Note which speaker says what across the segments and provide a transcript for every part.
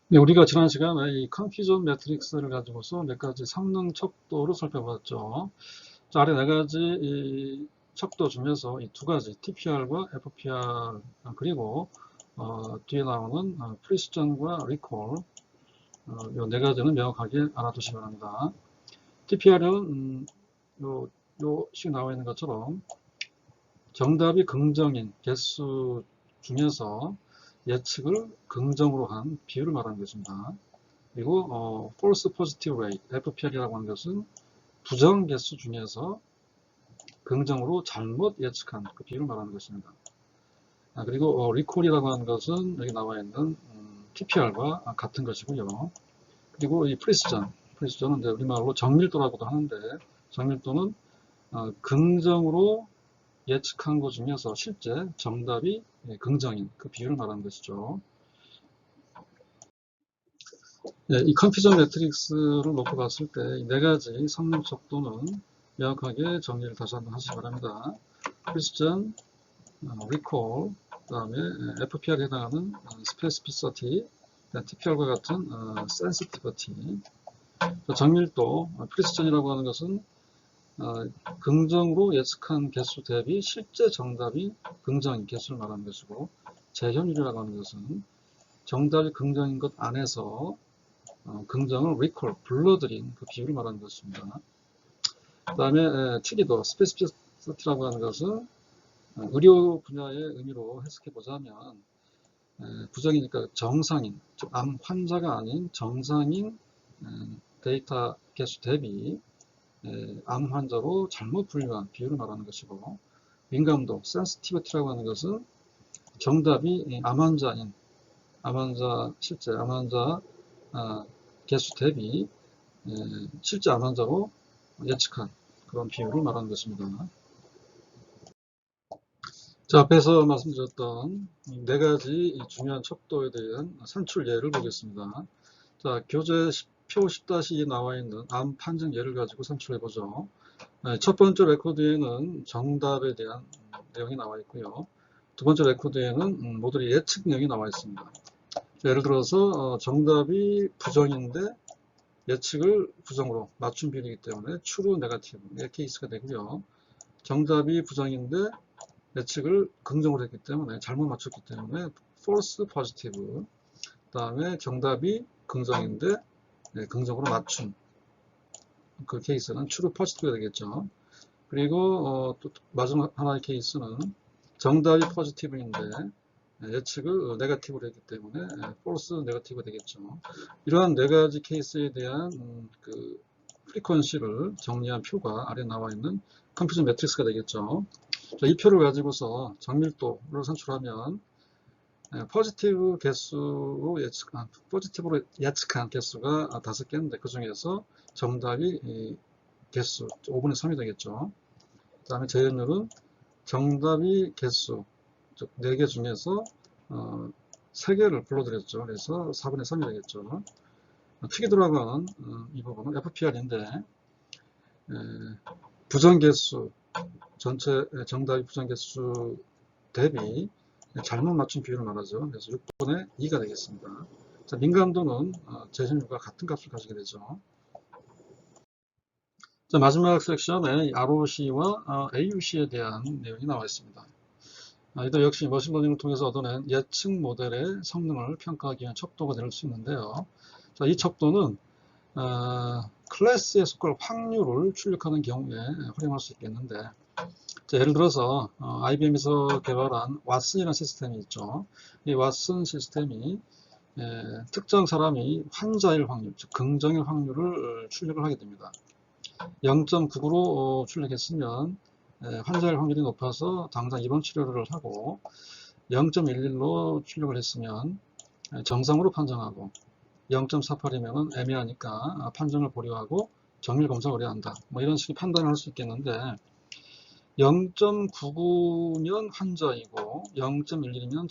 Speaker 1: 네, 우리가 지난 시간에 이 컨퓨전 매트릭스를 가지고서 몇 가지 성능 척도를 살펴봤죠. 자, 아래 네 가지 이 척도 중에서 이 두 가지 TPR과 FPR 그리고 뒤에 나오는 프리시전과 리콜 이 네 가지는 명확하게 알아두시기 바랍니다. TPR은 요식 나와 있는 것처럼 정답이 긍정인 개수 중에서 예측을 긍정으로 한 비율을 말하는 것입니다. 그리고 false positive rate, FPR이라고 하는 것은 부정 개수 중에서 긍정으로 잘못 예측한 그 비율을 말하는 것입니다. 그리고 recall이라고 하는 것은 여기 나와 있는 TPR과 같은 것이고요. 그리고 이 precision은 이제 우리말로 정밀도라고도 하는데 정밀도는 긍정으로 예측한 것 중에서 실제 정답이 긍정인 그 비율을 말하는 것이죠. 네, 이 컨퓨전 매트릭스를 놓고 봤을 때 네 가지 성능 척도는 명확하게 정리를 다시 한번 하시기 바랍니다. 프리시전, 리콜, 그 다음에 FPR에 해당하는 스페시피시티, TPR과 같은 센시티비티, 정밀도, 프리시전이라고 하는 것은 긍정으로 예측한 개수 대비 실제 정답이 긍정인 개수를 말하는 것이고, 재현율이라고 하는 것은 정답이 긍정인 것 안에서 긍정을 recall, 불러들인 그 비율을 말하는 것입니다. 그 다음에 특이도, specificity라고 하는 것은 의료 분야의 의미로 해석해 보자면 부정이니까 정상인, 즉 암 환자가 아닌 정상인 데이터 개수 대비 암 환자로 잘못 분류한 비율을 말하는 것이고, 민감도, sensitivity라고 하는 것은 정답이 암 환자인, 실제 암 환자 개수 대비 실제 암 환자로 예측한 그런 비율을 말하는 것입니다. 자, 앞에서 말씀드렸던 네 가지 중요한 척도에 대한 산출 예를 보겠습니다. 자, 교재 표 10-2에 나와 있는 암 판정 예를 가지고 산출해 보죠. 첫 번째 레코드에는 정답에 대한 내용이 나와 있고요. 두 번째 레코드에는 모듈의 예측 내용이 나와 있습니다. 예를 들어서 정답이 부정인데 예측을 부정으로 맞춘 비율이기 때문에 true negative의 케이스가 되고요. 정답이 부정인데 예측을 긍정으로 했기 때문에 잘못 맞췄기 때문에 false positive, 그 다음에 정답이 긍정인데 긍정으로 맞춘 그 케이스는 true positive가 되겠죠. 그리고 또 마지막 하나의 케이스는 정답이 positive인데 예측을 네거티브로 했기 때문에 false negative가 되겠죠. 이러한 네 가지 케이스에 대한 그 프리퀀시를 정리한 표가 아래 나와 있는 컴퓨전 매트릭스가 되겠죠. 자, 이 표를 가지고서 정밀도를 산출하면 포지티브로 예측한 개수가 5개인데 그 중에서 정답이 개수 5분의 3이 되겠죠. 그 다음에 재현율은 정답이 개수 즉 4개 중에서 3개를 불러드렸죠. 그래서 4분의 3이 되겠죠. 크게 돌아가는 이 부분은 FPR인데 부정개수 전체 정답이 부정개수 대비 잘못 맞춘 비율을 말하죠. 그래서 6분의 2가 되겠습니다. 자, 민감도는 재현율과 같은 값을 가지게 되죠. 자, 마지막 섹션에 ROC와 AUC에 대한 내용이 나와 있습니다. 이도 역시 머신러닝을 통해서 얻어낸 예측 모델의 성능을 평가하기 위한 척도가 될 수 있는데요. 자, 이 척도는 클래스에 속할 확률을 출력하는 경우에 활용할 수 있겠는데, 자, 예를 들어서 IBM에서 개발한 왓슨이라는 시스템이 있죠. 이 왓슨 시스템이 특정 사람이 환자일 확률, 즉 긍정일 확률을 출력을 하게 됩니다. 0.99로 출력했으면 환자일 확률이 높아서 당장 입원 치료를 하고 0.11로 출력을 했으면 정상으로 판정하고 0.48이면 애매하니까 판정을 보류하고 정밀 검사를 의뢰한다. 뭐 이런 식의 판단을 할 수 있겠는데 0.99면 환자이고 0.11이면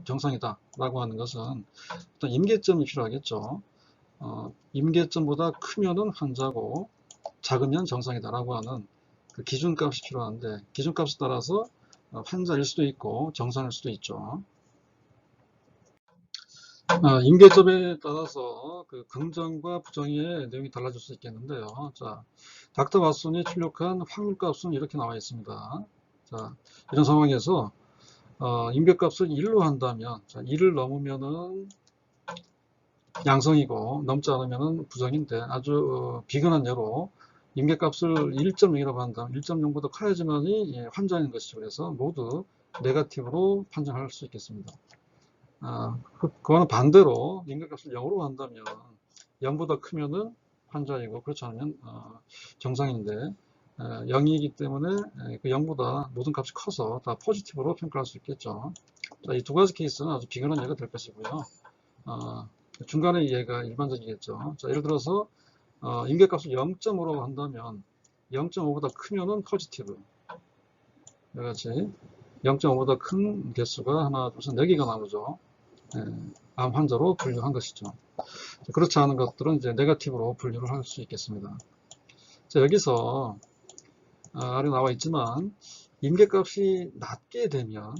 Speaker 1: 정상이다 라고 하는 것은 어떤 임계점이 필요하겠죠. 임계점보다 크면은 환자고 작으면 정상이다라고 하는 그 기준값이 필요한데 기준값에 따라서 환자일 수도 있고 정상일 수도 있죠. 임계점에 따라서 그 긍정과 부정의 내용이 달라질 수 있겠는데요. 자, 닥터 왓슨이 출력한 확률값은 이렇게 나와 있습니다. 자, 이런 상황에서 임계값을 1로 한다면, 자, 1을 넘으면은 양성이고 넘지 않으면은 부정인데, 아주 비근한 예로 임계값을 1.0이라고 한다면 1.0보다 커야지만이 환자인 것이죠. 그래서 모두 네거티브로 판정할 수 있겠습니다. 그거는 반대로 임계값을 0으로 한다면 0보다 크면은 환자이고 그렇지 않으면 정상인데 0이기 때문에 그 0보다 모든 값이 커서 다 포지티브로 평가할 수 있겠죠. 자, 이 두 가지 케이스는 아주 비근한 예가 될 것이고요. 중간의 예가 일반적이겠죠. 자, 예를 들어서 임계값을 0.5라고 한다면 0.5보다 크면은 포지티브. 여기같이 0.5보다 큰 개수가 하나, 둘, 셋, 4개가 나오죠. 암 환자로 분류한 것이죠. 그렇지 않은 것들은 이제 네거티브로 분류를 할 수 있겠습니다. 자, 여기서 아래 나와 있지만 임계값이 낮게 되면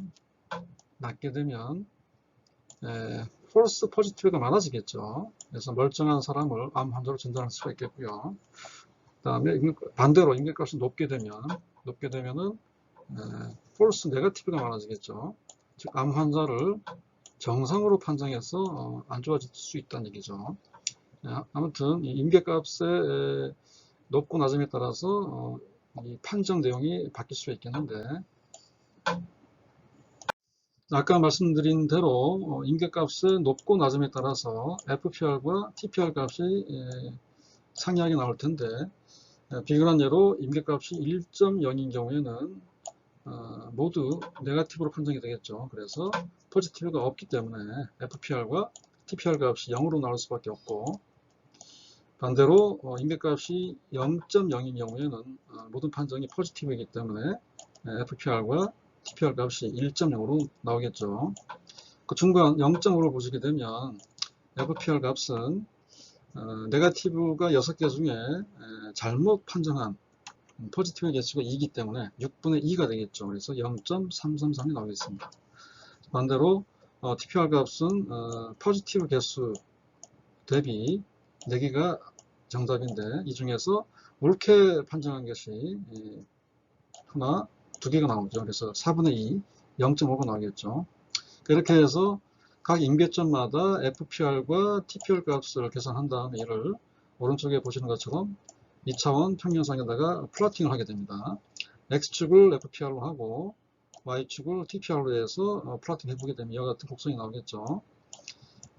Speaker 1: false positive가 많아지겠죠. 그래서 멀쩡한 사람을 암 환자로 진단할 수가 있겠고요. 그 다음에 반대로 임계값이 높게 되면은 false negative가 많아지겠죠. 즉 암 환자를 정상으로 판정해서 안 좋아질 수 있다는 얘기죠. 아무튼 이 임계값의 높고 낮음에 따라서 이 판정 내용이 바뀔 수가 있겠는데, 아까 말씀드린 대로 임계값의 높고 낮음에 따라서 FPR과 TPR 값이 상이하게 나올 텐데, 비근한 예로 임계값이 1.0인 경우에는 모두 네거티브로 판정이 되겠죠. 그래서 포지티브가 없기 때문에 FPR과 TPR 값이 0으로 나올 수밖에 없고, 반대로 임계값이 0.0인 경우에는 모든 판정이 포지티브이기 때문에 FPR과 TPR 값이 1.0으로 나오겠죠. 그 중간 0.5로 보시게 되면 FPR 값은 네거티브가 6개 중에 잘못 판정한 포지티브 개수가 2이기 때문에 6분의 2가 되겠죠. 그래서 0.333이 나오겠습니다. 반대로 TPR 값은 포지티브 개수 대비 4개가 정답인데 이 중에서 옳게 판정한 것이 하나, 2개가 나오죠. 그래서 4분의 2, 0.5가 나오겠죠. 그렇게 해서 각 임계점마다 FPR과 TPR 값을 계산한 다음에 이를 오른쪽에 보시는 것처럼 2차원 평면상에다가 플러팅을 하게 됩니다. X축을 FPR로 하고 Y축을 TPR로 해서 플러팅 해보게 되면 이와 같은 곡선이 나오겠죠.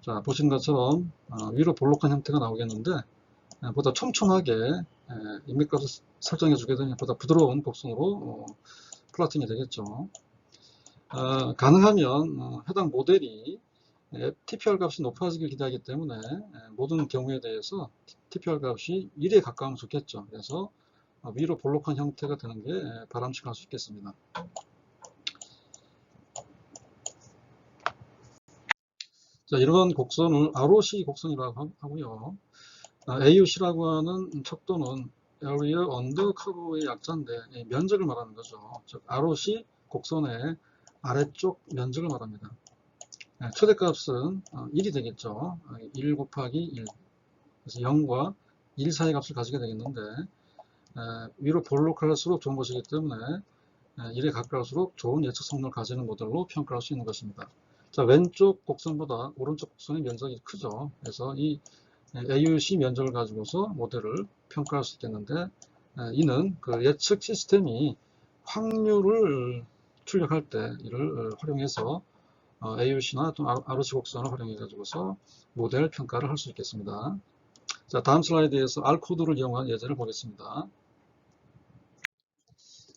Speaker 1: 자, 보시는 것처럼 위로 볼록한 형태가 나오겠는데 보다 촘촘하게 임계값을 설정해 주게 되면 보다 부드러운 곡선으로 플러팅이 되겠죠. 가능하면 해당 모델이 TPR 값이 높아지길 기대하기 때문에 모든 경우에 대해서 TPR 값이 1에 가까우면 좋겠죠. 그래서 위로 볼록한 형태가 되는 게 바람직할 수 있겠습니다. 자, 이러한 곡선을 ROC 곡선이라고 하고요. AUC라고 하는 척도는 Area Under Curve의 약자인데 면적을 말하는 거죠. 즉 ROC 곡선의 아래쪽 면적을 말합니다. 최대값은 1이 되겠죠. 1 곱하기 1. 그래서 0과 1 사이 값을 가지게 되겠는데 위로 볼록할수록 좋은 것이기 때문에 1에 가까울수록 좋은 예측 성능을 가지는 모델로 평가할 수 있는 것입니다. 자, 왼쪽 곡선보다 오른쪽 곡선의 면적이 크죠. 그래서 이 AUC 면적을 가지고서 모델을 평가할 수 있겠는데 이는 그 예측 시스템이 확률을 출력할 때 이를 활용해서 AUC나 또 ROC 곡선을 활용해 가지고서 모델 평가를 할 수 있겠습니다. 자, 다음 슬라이드에서 R코드를 이용한 예제를 보겠습니다.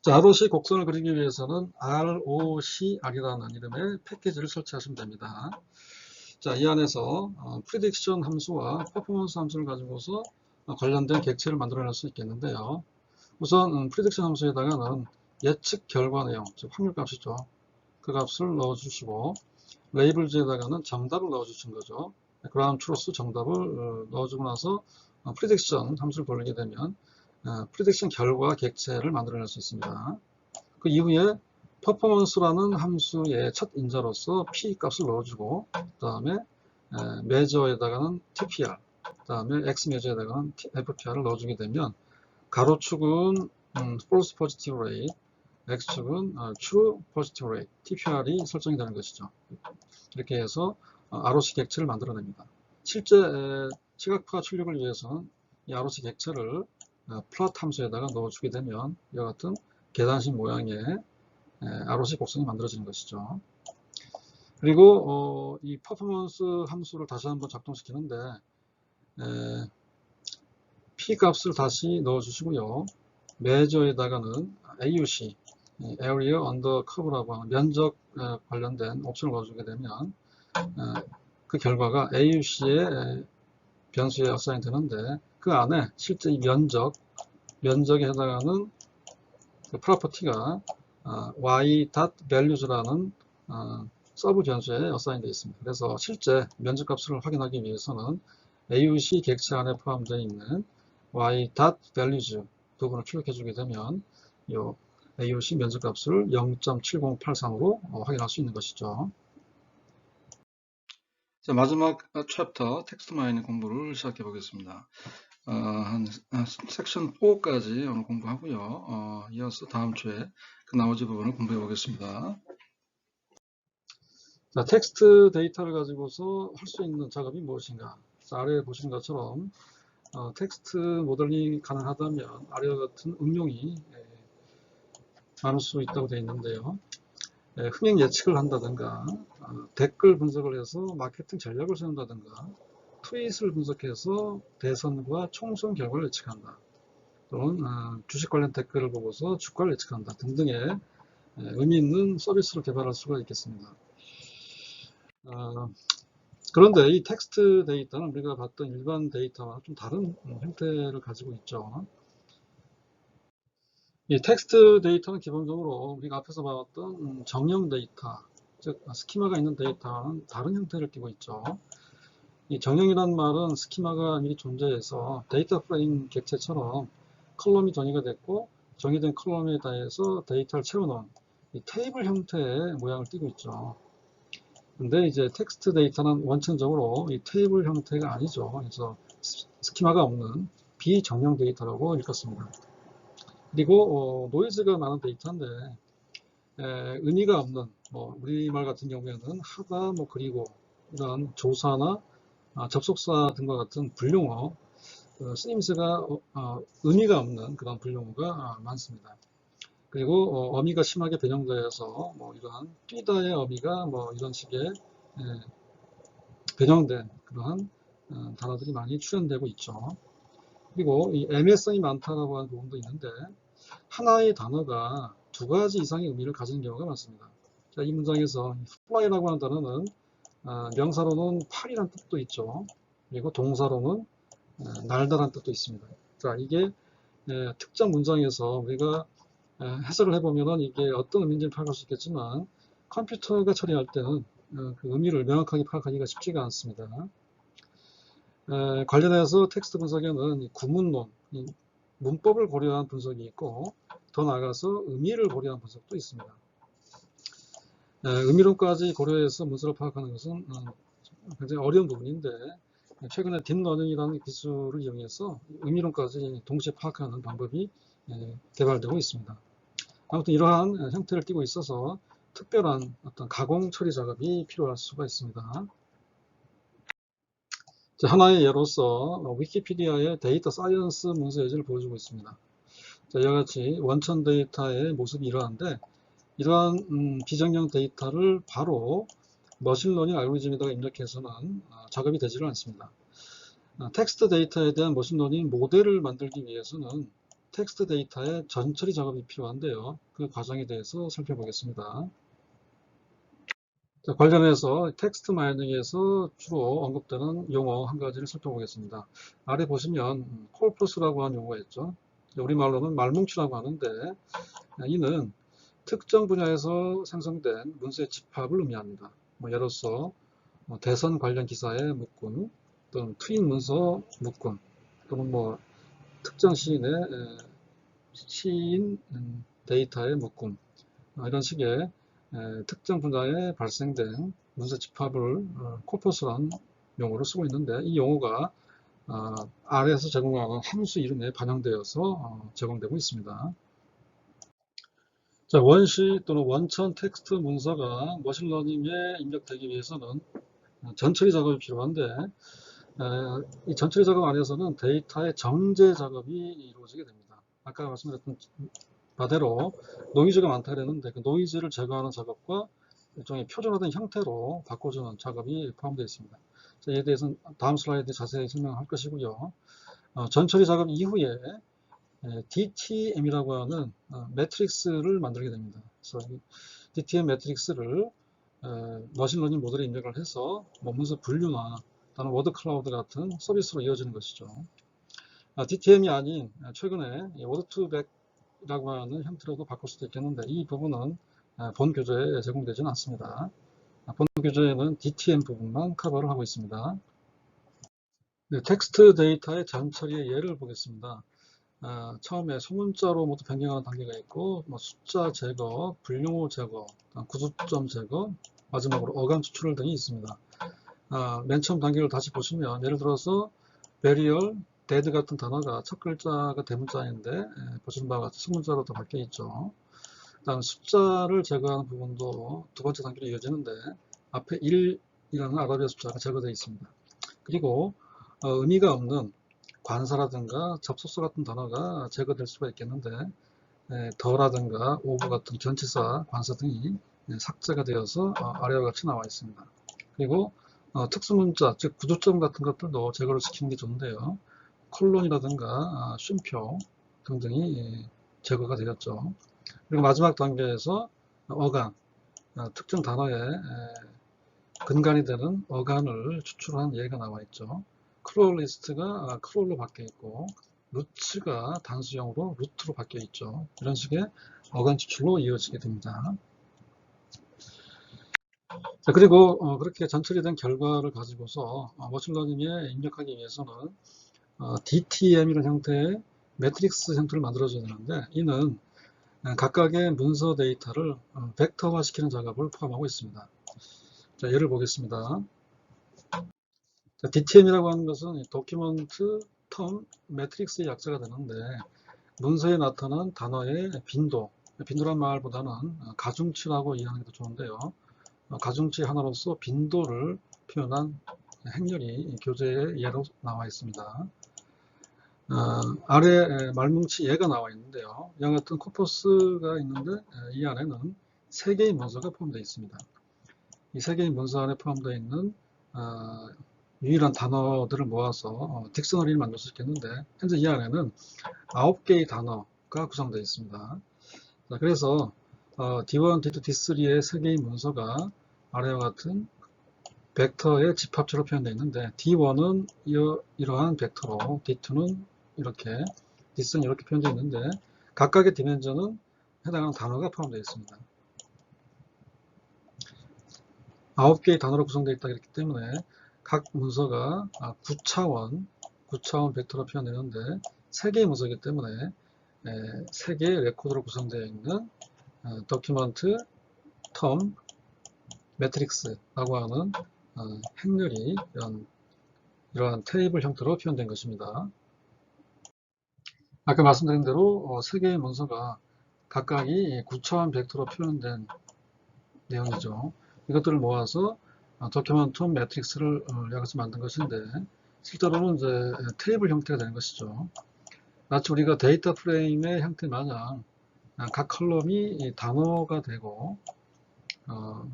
Speaker 1: 자, ROC 곡선을 그리기 위해서는 ROCR이라는 이름의 패키지를 설치하시면 됩니다. 자, 이 안에서 프리딕션 함수와 퍼포먼스 함수를 가지고서 관련된 객체를 만들어낼 수 있겠는데요. 우선 프리딕션 함수에다가는 예측 결과 내용, 즉 확률값이죠. 그 값을 넣어주시고 레이블즈에다가는 정답을 넣어주신 거죠. 그라운드 트루스 정답을 넣어주고 나서 프리딕션 함수를 돌리게 되면 프리딕션 결과 객체를 만들어낼 수 있습니다. 그 이후에 퍼포먼스라는 함수의 첫 인자로서 p 값을 넣어주고 그 다음에 measure에다가는 TPR, 그 다음에 X measure에다가는 FPR을 넣어주게 되면 가로축은 false positive rate, X축은 true positive rate, TPR이 설정이 되는 것이죠. 이렇게 해서 ROC 객체를 만들어냅니다. 실제 시각화 출력을 위해서는 이 ROC 객체를 플롯 함수에다가 넣어주게 되면 이와 같은 계단식 모양의 ROC 곡선이 만들어지는 것이죠. 그리고 이 퍼포먼스 함수를 다시 한번 작동시키는데 P 값을 다시 넣어주시고요. measure에다가는 AUC, Area Under Curve라고 하는 면적 관련된 옵션을 넣어주게 되면 그 결과가 AUC의 변수에 어사인 되는데 그 안에 실제 이 면적에 해당하는 그 프로퍼티가 y.values라는 서브 변수에 어사인 되어 있습니다. 그래서 실제 면적값을 확인하기 위해서는 AUC 객체 안에 포함되어 있는 y.values 부분을 출력해 주게 되면 이 AUC 면적값을 0.7083으로 확인할 수 있는 것이죠. 자, 마지막 챕터 텍스트 마이닝 공부를 시작해 보겠습니다. 한 섹션 4까지 오늘 공부하고요. 이어서 다음 주에 그 나머지 부분을 공부해 보겠습니다. 자, 텍스트 데이터를 가지고서 할 수 있는 작업이 무엇인가? 자, 아래에 보시는 것처럼 텍스트 모델링이 가능하다면 아래와 같은 응용이 많을 수 있다고 되어 있는데요. 흥행 예측을 한다든가 댓글 분석을 해서 마케팅 전략을 세운다든가 트윗을 분석해서 대선과 총선 결과를 예측한다. 또는 주식 관련 댓글을 보고서 주가를 예측한다 등등의 의미 있는 서비스를 개발할 수가 있겠습니다. 그런데 이 텍스트 데이터는 우리가 봤던 일반 데이터와 좀 다른 형태를 가지고 있죠. 이 텍스트 데이터는 기본적으로 우리가 앞에서 봤던 정형 데이터, 즉 스키마가 있는 데이터와는 다른 형태를 띠고 있죠. 이 정형이란 말은 스키마가 미리 존재해서 데이터 프레임 객체처럼 컬럼이 정의가 됐고 정의된 컬럼에 대해서 데이터를 채워놓은 이 테이블 형태의 모양을 띠고 있죠. 근데 이제 텍스트 데이터는 원천적으로 이 테이블 형태가 아니죠. 그래서 스키마가 없는 비정형 데이터라고 읽었습니다. 그리고 노이즈가 많은 데이터인데 의미가 없는 우리말 같은 경우에는 하다 그리고 이런 조사나 접속사 등과 같은 분용어 쓰임새가 의미가 없는 그런 분용어가 많습니다. 그리고 어미가 심하게 변형되어서 이러한 뛰다의 어미가 이런 식의 변형된 그러한 단어들이 많이 출현되고 있죠. 그리고 이 애매성이 많다라고 하는 부분도 있는데 하나의 단어가 두 가지 이상의 의미를 가지는 경우가 많습니다. 자, 이 문장에서 fly라고 하는 단어는 명사로는 팔이라는 뜻도 있죠. 그리고 동사로는 날다라는 뜻도 있습니다. 자, 이게 특정 문장에서 우리가 해석을 해보면 이게 어떤 의미인지 파악할 수 있겠지만 컴퓨터가 처리할 때는 그 의미를 명확하게 파악하기가 쉽지가 않습니다. 관련해서 텍스트 분석에는 구문론, 문법을 고려한 분석이 있고 더 나아가서 의미를 고려한 분석도 있습니다. 의미론까지 고려해서 문서를 파악하는 것은 굉장히 어려운 부분인데 최근에 딥러닝이라는 기술을 이용해서 의미론까지 동시에 파악하는 방법이 개발되고 있습니다. 아무튼 이러한 형태를 띠고 있어서 특별한 어떤 가공 처리 작업이 필요할 수가 있습니다. 하나의 예로서 위키피디아의 데이터 사이언스 문서 예제를 보여주고 있습니다. 자, 이와 같이 원천 데이터의 모습이 이러한데 이러한 비정형 데이터를 바로 머신러닝 알고리즘에다가 입력해서는 작업이 되지를 않습니다. 텍스트 데이터에 대한 머신러닝 모델을 만들기 위해서는 텍스트 데이터의 전처리 작업이 필요한데요. 그 과정에 대해서 살펴보겠습니다. 자, 관련해서 텍스트 마이닝에서 주로 언급되는 용어 한 가지를 살펴보겠습니다. 아래 보시면 콜포스라고 하는 용어가 있죠. 우리말로는 말뭉치라고 하는데 이는 특정 분야에서 생성된 문서의 집합을 의미합니다. 예로서 대선 관련 기사의 묶음, 또는 트윗 문서 묶음, 또는 특정 시인 데이터의 묶음, 이런 식의 특정 분야에 발생된 문서 집합을 코퍼스라는 용어를 쓰고 있는데, 이 용어가 아래에서 제공하는 함수 이름에 반영되어서 제공되고 있습니다. 자, 원시 또는 원천 텍스트 문서가 머신러닝에 입력되기 위해서는 전처리 작업이 필요한데, 이 전처리 작업 안에서는 데이터의 정제 작업이 이루어지게 됩니다. 아까 말씀드렸던 바대로 노이즈가 많다 그랬는데, 그 노이즈를 제거하는 작업과 일종의 표준화된 형태로 바꿔주는 작업이 포함되어 있습니다. 자, 이에 대해서는 다음 슬라이드에 자세히 설명할 것이고요. 전처리 작업 이후에 DTM이라고 하는 매트릭스를 만들게 됩니다. 그래서 DTM 매트릭스를 머신러닝 모델에 입력을 해서 문서 분류나 또는 워드 클라우드 같은 서비스로 이어지는 것이죠. DTM이 아닌 최근에 워드2백이라고 하는 형태로도 바꿀 수도 있겠는데, 이 부분은 본 교재에 제공되지는 않습니다. 본 교재에는 DTM 부분만 커버를 하고 있습니다. 네, 텍스트 데이터의 전처리의 예를 보겠습니다. 처음에 소문자로 모두 변경하는 단계가 있고, 숫자 제거, 불용어 제거, 구두점 제거, 마지막으로 어감 추출 등이 있습니다. 맨 처음 단계를 다시 보시면, 예를 들어서 burial, dead 같은 단어가 첫 글자가 대문자인데 보시는 바와 같이 소문자로 더 바뀌어 있죠. 다음 숫자를 제거하는 부분도 두 번째 단계로 이어지는데, 앞에 1이라는 아라비아 숫자가 제거되어 있습니다. 그리고 의미가 없는 관사라든가 접속사 같은 단어가 제거될 수가 있겠는데, 더라든가 오브 같은 전치사, 관사 등이 삭제가 되어서 아래와 같이 나와 있습니다. 그리고 특수문자, 즉 구두점 같은 것들도 제거를 시키는 게 좋은데요. 콜론이라든가 쉼표 등등이 제거가 되었죠. 그리고 마지막 단계에서 어간, 특정 단어에 근간이 되는 어간을 추출한 예가 나와 있죠. 크롤 리스트가 크롤로 바뀌어 있고, 루츠가 단수형으로 루트로 바뀌어 있죠. 이런 식의 어간 추출로 이어지게 됩니다. 자, 그리고 그렇게 전처리 된 결과를 가지고서 머신러닝에 입력하기 위해서는 DTM이라는 형태의 매트릭스 형태를 만들어줘야 되는데, 이는 각각의 문서 데이터를 벡터화 시키는 작업을 포함하고 있습니다. 자, 예를 보겠습니다. 자, DTM이라고 하는 것은 도큐먼트 텀 매트릭스의 약자가 되는데, 문서에 나타난 단어의 빈도란 말보다는 가중치라고 이해하는 게 더 좋은데요. 가중치 하나로서 빈도를 표현한 행렬이 교재에 예로 나와 있습니다. 아래 말뭉치 예가 나와 있는데요. 이와 같은 코퍼스가 있는데, 이 안에는 3개의 문서가 포함되어 있습니다. 이 3개의 문서 안에 포함되어 있는 유일한 단어들을 모아서 딕셔너리를 만들 수 있겠는데, 현재 이 안에는 9개의 단어가 구성되어 있습니다. 자, 그래서 D1, D2, D3의 3개의 문서가 아래와 같은 벡터의 집합체로 표현되어 있는데, D1은 이러한 벡터로, D2는 이렇게, D3는 이렇게 표현되어 있는데, 각각의 디멘전은 해당하는 단어가 포함되어 있습니다. 9개의 단어로 구성되어 있다 그랬기 때문에 각 문서가 9차원 벡터로 표현되는데, 3개의 문서이기 때문에 3개의 레코드로 구성되어 있는 도큐먼트 텀 매트릭스라고 하는 행렬이 이러한 테이블 형태로 표현된 것입니다. 아까 말씀드린 대로 3개의 문서가 각각이 9차원 벡터로 표현된 내용이죠. 이것들을 모아서 도큐먼트 텀 매트릭스를 여기서 만든 것인데, 실제로는 이제 테이블 형태가 되는 것이죠. 마치 우리가 데이터 프레임의 형태 마냥 각 컬럼이 단어가 되고,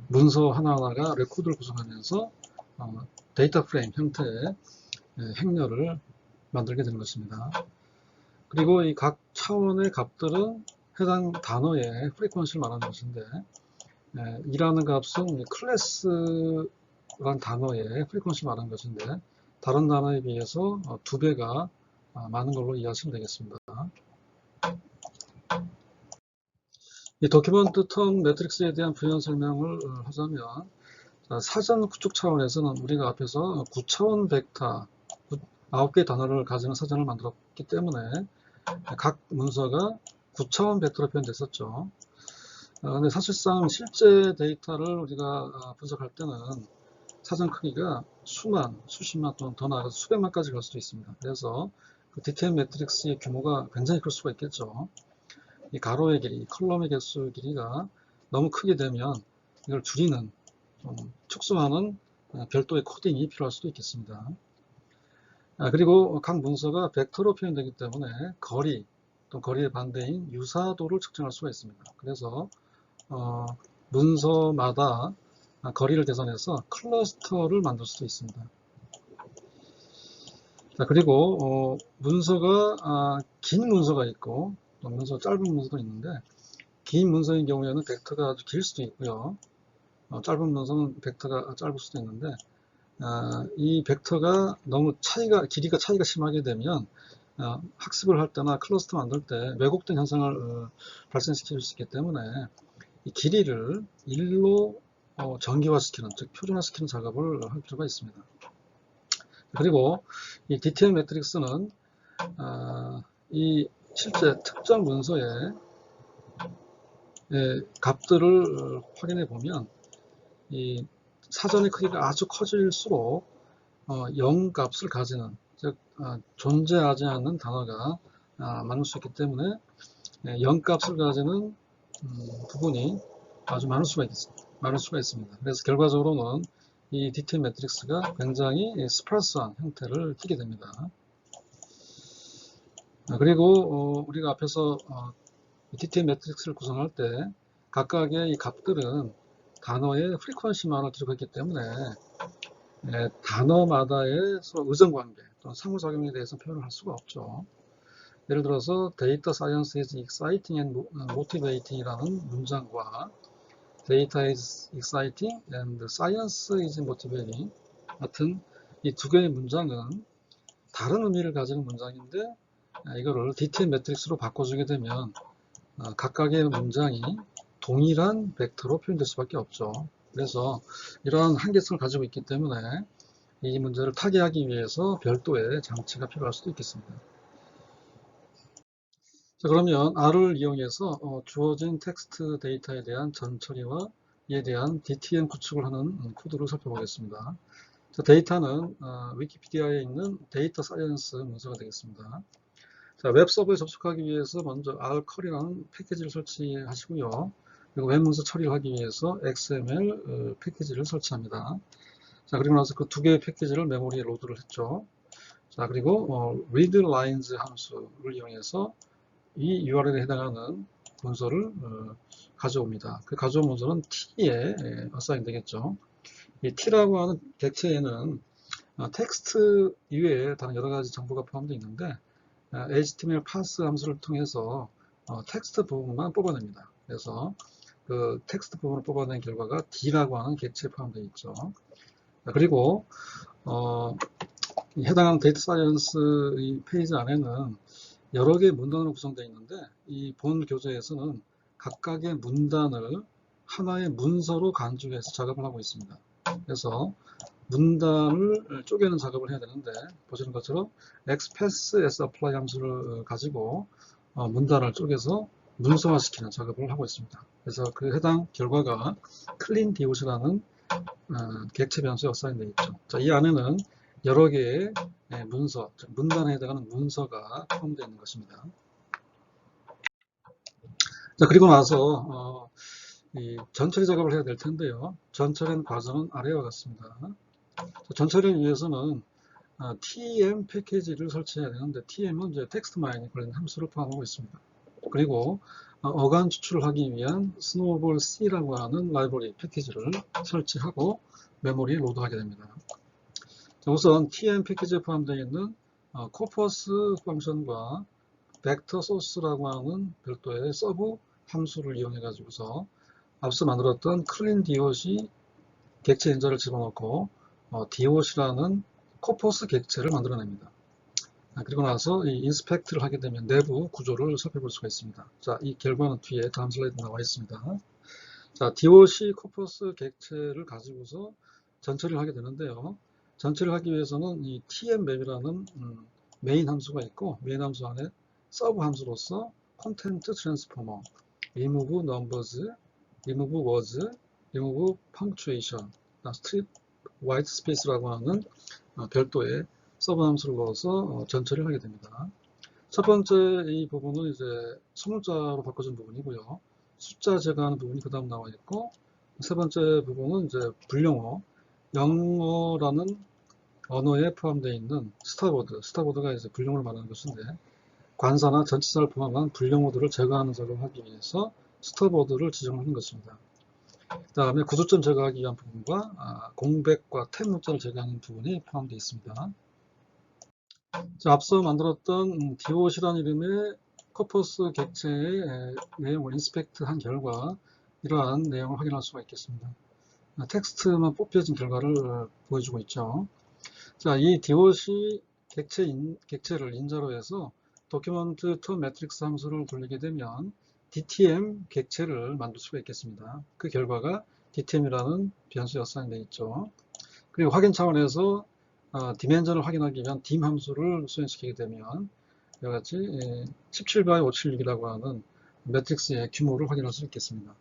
Speaker 1: 문서 하나하나가 레코드를 구성하면서 데이터 프레임 형태의 행렬을 만들게 되는 것입니다. 그리고 이 각 차원의 값들은 해당 단어의 프리퀀시를 말하는 것인데, 2라는 값은 클래스라는 단어의 프리퀀시를 말하는 것인데, 다른 단어에 비해서 2배가 많은 걸로 이해하시면 되겠습니다. 이 도큐먼트 텀 매트릭스에 대한 부연 설명을 하자면, 사전 구축 차원에서는 우리가 앞에서 9차원 벡터 9개의 단어를 가지는 사전을 만들었기 때문에 각 문서가 9차원 벡터로 표현됐었죠. 근데 사실상 실제 데이터를 우리가 분석할 때는 사전 크기가 수만, 수십만 또는 더 나아가서 수백만까지 갈 수도 있습니다. 그래서 그 DTM 매트릭스의 규모가 굉장히 클 수가 있겠죠. 이 가로의 길이, 컬럼의 개수 길이가 너무 크게 되면 이걸 줄이는, 좀 축소하는 별도의 코딩이 필요할 수도 있겠습니다. 그리고 각 문서가 벡터로 표현되기 때문에 거리, 또 거리의 반대인 유사도를 측정할 수가 있습니다. 그래서 문서마다 거리를 계산해서 클러스터를 만들 수도 있습니다. 자, 그리고 문서가 긴 문서가 있고 또 문서 짧은 문서도 있는데, 긴 문서인 경우에는 벡터가 아주 길 수도 있고요. 짧은 문서는 벡터가 짧을 수도 있는데, 이 벡터가 너무 길이가 차이가 심하게 되면 학습을 할 때나 클러스터 만들 때 왜곡된 현상을 발생시킬 수 있기 때문에 이 길이를 일로 정기화시키는, 즉 표준화시키는 작업을 할 필요가 있습니다. 그리고 이 DTM 매트릭스는 이 실제 특정 문서의 값들을 확인해 보면 이 사전의 크기가 아주 커질수록 0 값을 가지는, 즉 존재하지 않는 단어가 많을 수 있기 때문에 0 값을 가지는 부분이 아주 많을 수가 있습니다. 그래서 결과적으로는 이 DTM 매트릭스가 굉장히 스파스한 형태를 띠게 됩니다. 그리고 우리가 앞에서 DTM 매트릭스를 구성할 때 각각의 이 값들은 단어의 프리퀀시만을 기록했기 때문에 단어마다의 서로 의존관계 또는 상호작용에 대해서 표현을 할 수가 없죠. 예를 들어서 Data science is exciting and motivating 이라는 문장과 Data is exciting and science is motivating 같은 이 두 개의 문장은 다른 의미를 가지는 문장인데, 이거를 DTM 매트릭스로 바꿔주게 되면 각각의 문장이 동일한 벡터로 표현될 수밖에 없죠. 그래서 이러한 한계성을 가지고 있기 때문에 이 문제를 타개하기 위해서 별도의 장치가 필요할 수도 있겠습니다. 자, 그러면 R을 이용해서 주어진 텍스트 데이터에 대한 전처리와 이에 대한 DTM 구축을 하는 코드를 살펴보겠습니다. 자, 데이터는 위키피디아에 있는 데이터 사이언스 문서가 되겠습니다. 자, 웹 서버에 접속하기 위해서 먼저 rcurry라는 패키지를 설치하시고요. 그리고 웹 문서 처리를 하기 위해서 XML 패키지를 설치합니다. 자, 그리고 나서 그 두 개의 패키지를 메모리에 로드를 했죠. 자, 그리고 readlines 함수를 이용해서 이 URL에 해당하는 문서를 가져옵니다. 그 가져온 문서는 T에 어사인 되겠죠. 이 T라고 하는 객체에는 텍스트 이외에 다른 여러 가지 정보가 포함되어 있는데, HTML parse 함수를 통해서 텍스트 부분만 뽑아냅니다. 그래서 그 텍스트 부분을 뽑아낸 결과가 D라고 하는 객체에 포함되어 있죠. 그리고 해당하는 데이터 사이언스 이 페이지 안에는 여러 개의 문단으로 구성되어 있는데, 이 본 교재에서는 각각의 문단을 하나의 문서로 간주해서 작업을 하고 있습니다. 그래서 문단을 쪼개는 작업을 해야 되는데, 보시는 것처럼 xpass s apply 함수를 가지고 문단을 쪼개서 문서화시키는 작업을 하고 있습니다. 그래서 그 해당 결과가 clean dot이라는 객체 변수에 어사인되어 있죠. 자, 이 안에는 여러 개의 문서, 문단에 해당하는 문서가 포함되어 있는 것입니다. 자, 그리고 나서 이 전처리 작업을 해야 될 텐데요. 전처리는 과정은 아래와 같습니다. 전처리를 위해서는 TM 패키지를 설치해야 되는데, TM은 이제 텍스트 마이닝 관련 함수를 포함하고 있습니다. 그리고 어간 추출을 하기 위한 스노우볼 C라고 하는 라이브러리 패키지를 설치하고 메모리에 로드하게 됩니다. 자, 우선 TM 패키지에 포함되어 있는 코퍼스 펑션과 벡터 소스라고 하는 별도의 서브 함수를 이용해 가지고서 앞서 만들었던 clean dot이 객체 인자를 집어넣고 dot이라는 코퍼스 객체를 만들어냅니다. 그리고 나서 이 인스펙트를 하게 되면 내부 구조를 살펴볼 수가 있습니다. 자, 이 결과는 뒤에 다음 슬라이드 나와 있습니다. 자, dot이 코퍼스 객체를 가지고서 전처리를 하게 되는데요. 전처리를 하기 위해서는 이 tm맵이라는 메인 함수가 있고, 메인 함수 안에 서브 함수로서 content transformer, remove numbers, remove words, remove punctuation, strip white space라고 하는 별도의 서브 함수를 넣어서 전처리를 하게 됩니다. 첫 번째 이 부분은 이제 소문자로 바꿔준 부분이고요. 숫자 제거하는 부분이 그 다음 나와 있고, 세 번째 부분은 이제 불영어, 영어라는 언어에 포함되어 있는 스타보드가 이제 불영어를 말하는 것인데, 관사나 전치사를 포함한 불영어들을 제거하는 작업을 하기 위해서 스타보드를 지정하는 것입니다. 그 다음에 구두점 제거하기 위한 부분과 공백과 탭 문자를 제거하는 부분이 포함되어 있습니다. 자, 앞서 만들었던 DOC라는 이름의 코퍼스 객체의 내용을 인스펙트한 결과 이러한 내용을 확인할 수가 있겠습니다. 텍스트만 뽑혀진 결과를 보여주고 있죠. 자, 이 DOC 객체를 인자로 해서 도큐먼트 투 매트릭스 함수를 돌리게 되면 DTM 객체를 만들 수가 있겠습니다. 그 결과가 DTM이라는 변수에 어사인되어 있죠. 그리고 확인 차원에서 디멘전을 확인하기 위한 dim 함수를 수행시키게 되면 이와 같이 17x576이라고 하는 매트릭스의 규모를 확인할 수 있겠습니다.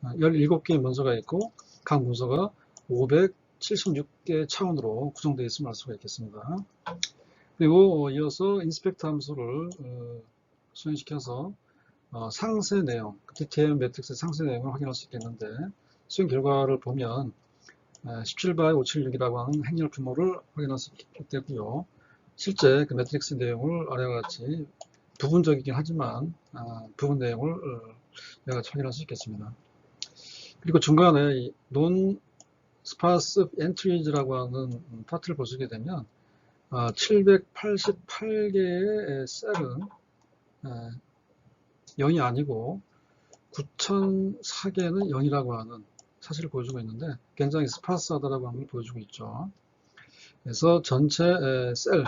Speaker 1: 17개의 문서가 있고 각 문서가 576개 차원으로 구성되어 있음을 알 수가 있겠습니다. 그리고 이어서 인스펙트 함수를 수행시켜서 상세 내용, DTM 매트릭스의 상세 내용을 확인할 수 있겠는데 수행 결과를 보면 17x576이라고 하는 행렬 규모를 확인할 수 있게 되고요. 실제 그 매트릭스 내용을 아래와 같이 부분적이긴 하지만 부분 내용을 이와 같이 확인할 수 있겠습니다. 그리고 중간에 non sparse entries라고 하는 파트를 보시게 되면 788개의 셀은 0이 아니고 9004개는 0이라고 하는 사실을 보여주고 있는데 굉장히 스파스하다라고 하는 걸 보여주고 있죠. 그래서 전체 셀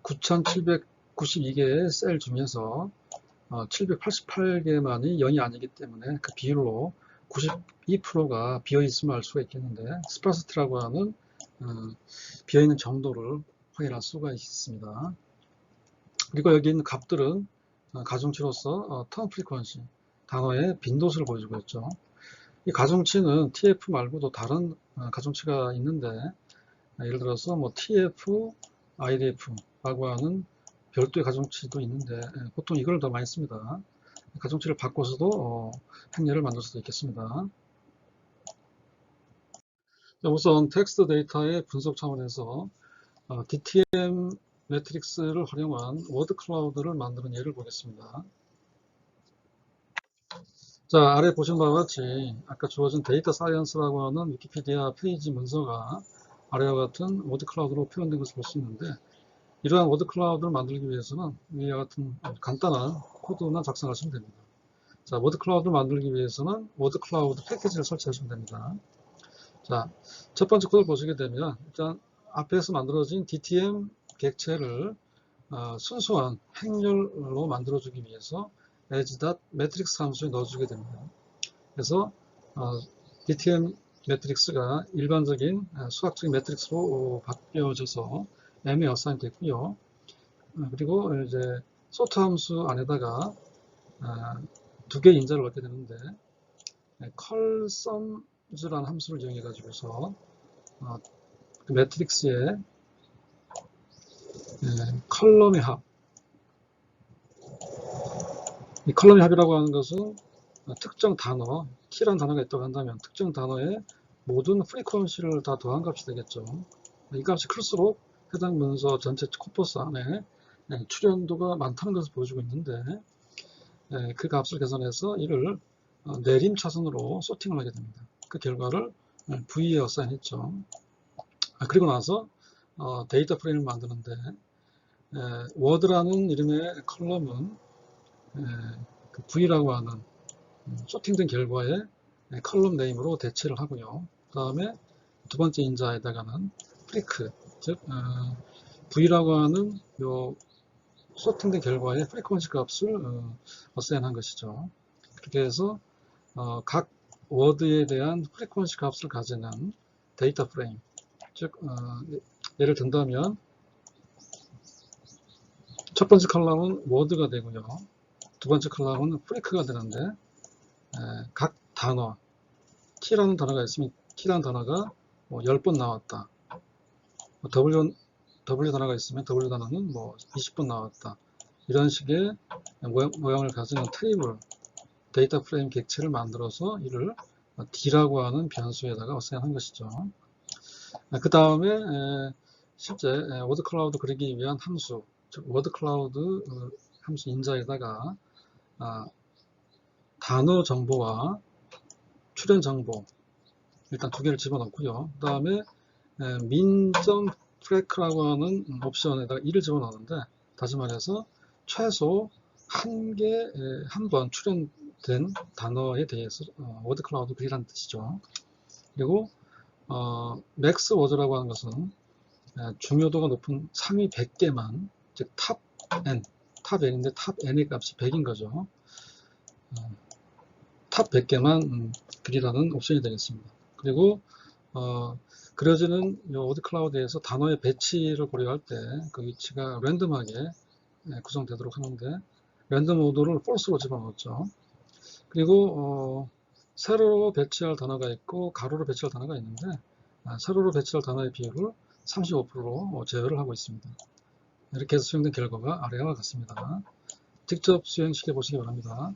Speaker 1: 9792개의 셀 중에서 788개만이 0이 아니기 때문에 그 비율로 92%가 비어있음을 알 수가 있겠는데 스파스티라고 하는 비어있는 정도를 확인할 수가 있습니다. 그리고 여기 있는 값들은 가중치로서 턴 프리퀀시 단어의 빈도수를 보여주고 있죠. 이 가중치는 TF 말고도 다른 가중치가 있는데 예를 들어서 뭐 TF, IDF라고 하는 별도의 가중치도 있는데 보통 이걸 더 많이 씁니다. 가중치를 바꿔서도 행렬을 만들 수도 있겠습니다. 우선 텍스트 데이터의 분석 차원에서 DTM 매트릭스를 활용한 워드 클라우드를 만드는 예를 보겠습니다. 자, 아래 보신 바와 같이 아까 주어진 데이터 사이언스라고 하는 위키피디아 페이지 문서가 아래와 같은 워드 클라우드로 표현된 것을 볼 수 있는데 이러한 워드 클라우드를 만들기 위해서는 위와 같은 간단한 코드만 작성하시면 됩니다. 자, 워드 클라우드를 만들기 위해서는 워드 클라우드 패키지를 설치하시면 됩니다. 자, 첫 번째 코드를 보시게 되면 일단 앞에서 만들어진 DTM 객체를 순수한 행렬로 만들어주기 위해서 as.matrix 함수에 넣어주게 됩니다. 그래서 DTM 매트릭스가 일반적인 수학적인 매트릭스로 바뀌어져서 M에 어사인 됐고요. 그리고 이제 소트 함수 안에다가 두 개의 인자를 얻게 되는데 colsums라는 함수를 이용해 가지고서 그 매트릭스의 컬럼의 합, 이 컬럼의 합이라고 하는 것은 특정 단어, T라는 단어가 있다고 한다면 특정 단어의 모든 프리퀀시를 다 더한 값이 되겠죠. 이 값이 클수록 해당 문서 전체 코퍼스 안에 출현도가 많다는 것을 보여주고 있는데 그 값을 계산해서 이를 내림 차선으로 소팅을 하게 됩니다. 그 결과를 V에 어사인했죠. 그리고 나서 데이터 프레임을 만드는데 워드라는 이름의 컬럼은 그 V라고 하는 소팅된 결과에 컬럼 네임으로 대체를 하고요. 그 다음에 두 번째 인자에다가는 프리크, 즉 V라고 하는 요 소팅된 결과에 프리퀀시 값을 어사인한 것이죠. 그렇게 해서 각 워드에 대한 프리퀀시 값을 가지는 데이터 프레임, 즉 예를 든다면 첫 번째 컬럼은 워드가 되고요. 두 번째 컬럼은 프리크가 되는데 각 단어, T라는 단어가 있으면 T라는 단어가 10번 나왔다. W 단어가 있으면 W 단어는 20번 나왔다. 이런 식의 모양을 가지는 테이블, 데이터 프레임 객체를 만들어서 이를 D라고 하는 변수에다가 어사인한 것이죠. 그 다음에 실제 워드 클라우드 그리기 위한 함수, 즉 워드 클라우드 함수 인자에다가 단어 정보와 출연 정보 일단 두 개를 집어넣고요. 그 다음에 min.track라고 하는 옵션에다가 2를 집어넣는데, 다시 말해서 최소 한 번 출연된 단어에 대해서 워드 클라우드 그리라는 뜻이죠. 그리고 맥스 워드라고 하는 것은 중요도가 높은 상위 100개만, 즉 탑 N인데 탑 N의 값이 100인 거죠. 탑 100개만 그리라는 옵션이 되겠습니다. 그리고 그려지는 워드 클라우드에서 단어의 배치를 고려할 때 그 위치가 랜덤하게 구성되도록 하는데, 랜덤 오더를 false로 집어넣었죠. 그리고 세로로 배치할 단어가 있고 가로로 배치할 단어가 있는데, 세로로 배치할 단어의 비율을 35%로 제어를 하고 있습니다. 이렇게 해서 수행된 결과가 아래와 같습니다. 직접 수행시켜 보시기 바랍니다.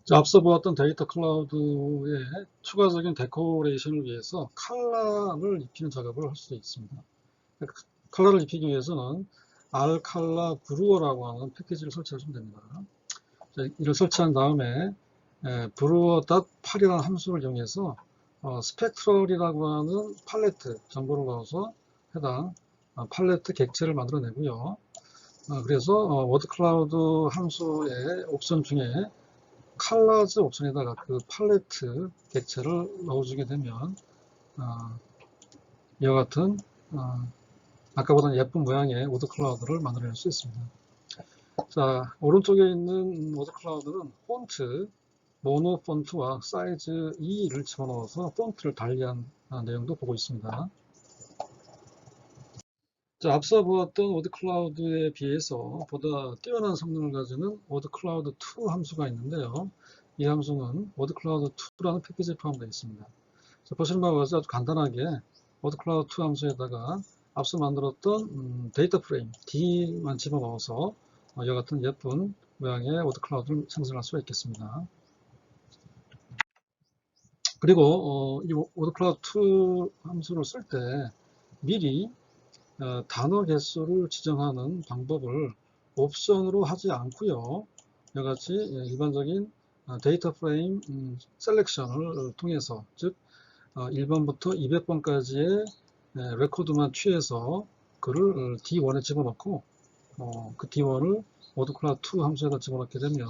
Speaker 1: 자, 앞서 보았던 데이터 클라우드의 추가적인 데코레이션을 위해서 컬러를 입히는 작업을 할 수 있습니다. 컬러를 입히기 위해서는 rcolor brewer라고 하는 패키지를 설치하시면 됩니다. 자, 이를 설치한 다음에 brewer.8이라는 함수를 이용해서 spectral이라고 하는 팔레트 정보를 넣어서 해당 팔레트 객체를 만들어내고요. 그래서 워드 클라우드 함수의 옵션 중에 컬러즈 옵션에다가 그 팔레트 객체를 넣어주게 되면 이와 같은 아까보다는 예쁜 모양의 워드 클라우드를 만들어낼 수 있습니다. 자, 오른쪽에 있는 워드 클라우드는 폰트, 모노 폰트와 사이즈 2를 집어넣어서 폰트를 달리한 내용도 보고 있습니다. 자, 앞서 보았던 워드 클라우드에 비해서 보다 뛰어난 성능을 가지는 워드 클라우드 2 함수가 있는데요. 이 함수는 워드 클라우드 2라는 패키지에 포함되어 있습니다. 자, 보시는 바와 같이 아주 간단하게 워드 클라우드 2 함수에다가 앞서 만들었던 데이터 프레임 D만 집어넣어서 이와 같은 예쁜 모양의 워드 클라우드를 생성할 수가 있겠습니다. 그리고 이 워드 클라우드 2 함수를 쓸 때 미리 단어 개수를 지정하는 방법을 옵션으로 하지 않고요. 이와 같이 일반적인 데이터 프레임 셀렉션을 통해서, 즉 1번부터 200번까지의 레코드만 취해서 그를 D1에 집어넣고 그 D1을 워드 클라우드 2 함수에다 집어넣게 되면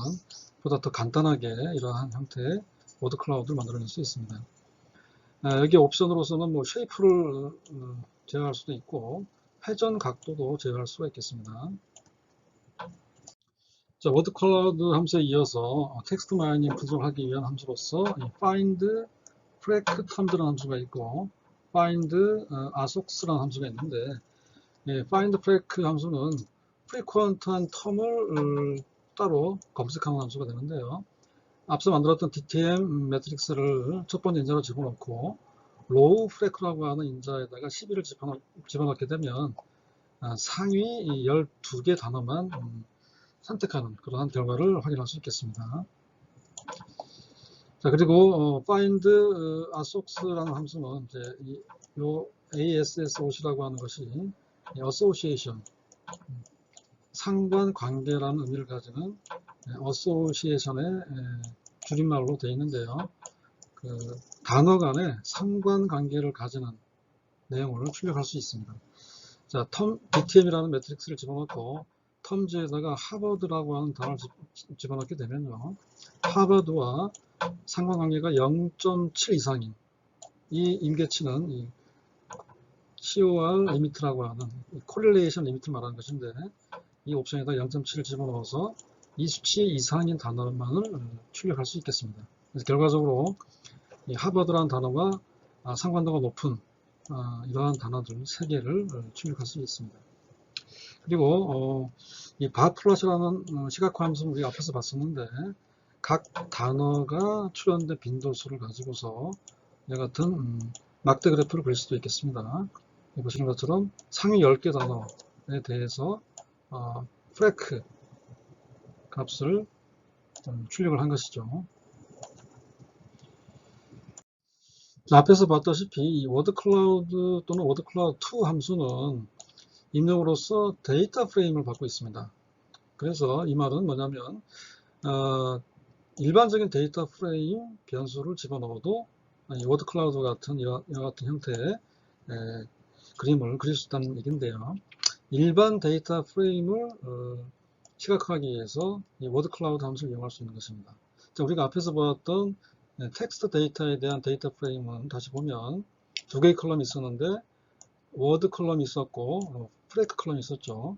Speaker 1: 보다 더 간단하게 이러한 형태의 워드 클라우드를 만들어낼 수 있습니다. 여기 옵션으로서는 쉐이프를 제어할 수도 있고 회전 각도도 제어할 수가 있겠습니다. 자, 워드 클라우드 함수에 이어서 텍스트 마이닝 분석하기 위한 함수로서 find frac terms라는 함수가 있고 find assocs라는 함수가 있는데, find frac 함수는 frequent한 텀을 따로 검색하는 함수가 되는데요. 앞서 만들었던 DTM 매트릭스를 첫 번째 인자로 집어넣고 로우 프레크라고 하는 인자에다가 12를 집어넣게 되면 상위 12개 단어만 선택하는 그러한 결과를 확인할 수 있겠습니다. 자, 그리고 find assocs라는 함수는 이제 요 ASSOC라고 하는 것이 association, 상관관계라는 의미를 가지는 association의 줄임말로 되어 있는데요. 그 단어 간의 상관관계를 가지는 내용을 출력할 수 있습니다. 자, DTM이라는 매트릭스를 집어넣고 텀즈에다가 하버드라고 하는 단어를 집어넣게 되면요, 하버드와 상관관계가 0.7 이상인 이 임계치는 이 COR 리미트라고 하는 correlation 리미트를 말하는 것인데, 이 옵션에다 0.7을 집어넣어서 이 수치 이상인 단어만을 출력할 수 있겠습니다. 그래서 결과적으로 이 하버드라는 단어가 상관도가 높은 이러한 단어들 3개를 출력할 수 있습니다. 그리고 이 바플러스라는 시각화 함수는 우리가 앞에서 봤었는데, 각 단어가 출연된 빈도수를 가지고서 이 같은 막대 그래프를 그릴 수도 있겠습니다. 보시는 것처럼 상위 10개 단어에 대해서 프레크 값을 출력을 한 것이죠. 앞에서 봤다시피 이 워드 클라우드 또는 워드 클라우드 2 함수는 입력으로서 데이터 프레임을 받고 있습니다. 그래서 이 말은 뭐냐면 일반적인 데이터 프레임 변수를 집어넣어도 이 워드 클라우드 같은 이와 같은 형태의 그림을 그릴 수 있다는 얘기인데요. 일반 데이터 프레임을 시각화하기 위해서 이 워드 클라우드 함수를 이용할 수 있는 것입니다. 자, 우리가 앞에서 보았던 텍스트 데이터에 대한 데이터 프레임은 다시 보면 두 개의 컬럼이 있었는데 워드 컬럼이 있었고 프레크 컬럼이 있었죠.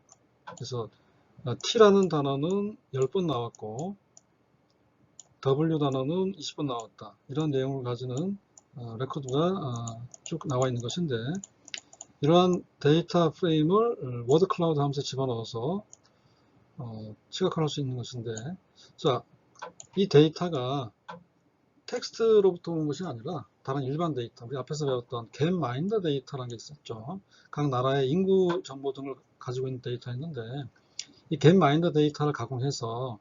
Speaker 1: 그래서 T라는 단어는 10번 나왔고 W 단어는 20번 나왔다. 이런 내용을 가지는 레코드가 쭉 나와 있는 것인데 이러한 데이터 프레임을 워드 클라우드 함수에 집어넣어서 시각화할 수 있는 것인데, 자, 이 데이터가 텍스트로부터 온 것이 아니라 다른 일반 데이터, 우리 앞에서 배웠던 겟마인더 데이터라는 게 있었죠. 각 나라의 인구 정보 등을 가지고 있는 데이터였는데 이 겟마인더 데이터를 가공해서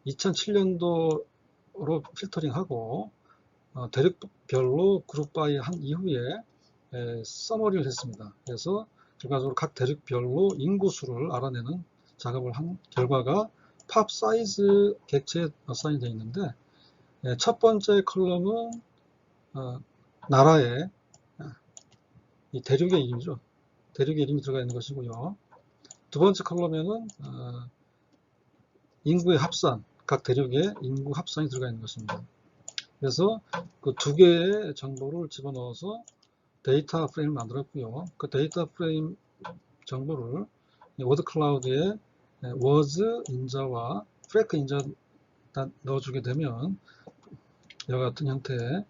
Speaker 1: 2007년도로 필터링하고 대륙별로 그룹 바이 한 이후에 서머리를 했습니다. 그래서 결과적으로 각 대륙별로 인구수를 알아내는 작업을 한 결과가 팝 사이즈 객체에 어사인이 되어 있는데 첫 번째 컬럼은 나라의 이 대륙의 이름이죠. 대륙의 이름이 들어가 있는 것이고요. 두 번째 컬럼에는 인구의 합산, 각 대륙의 인구 합산이 들어가 있는 것입니다. 그래서 그 두 개의 정보를 집어넣어서 데이터 프레임을 만들었고요. 그 데이터 프레임 정보를 워드 클라우드에 was 인자와 프레크 인자 넣어주게 되면 이와 같은 형태의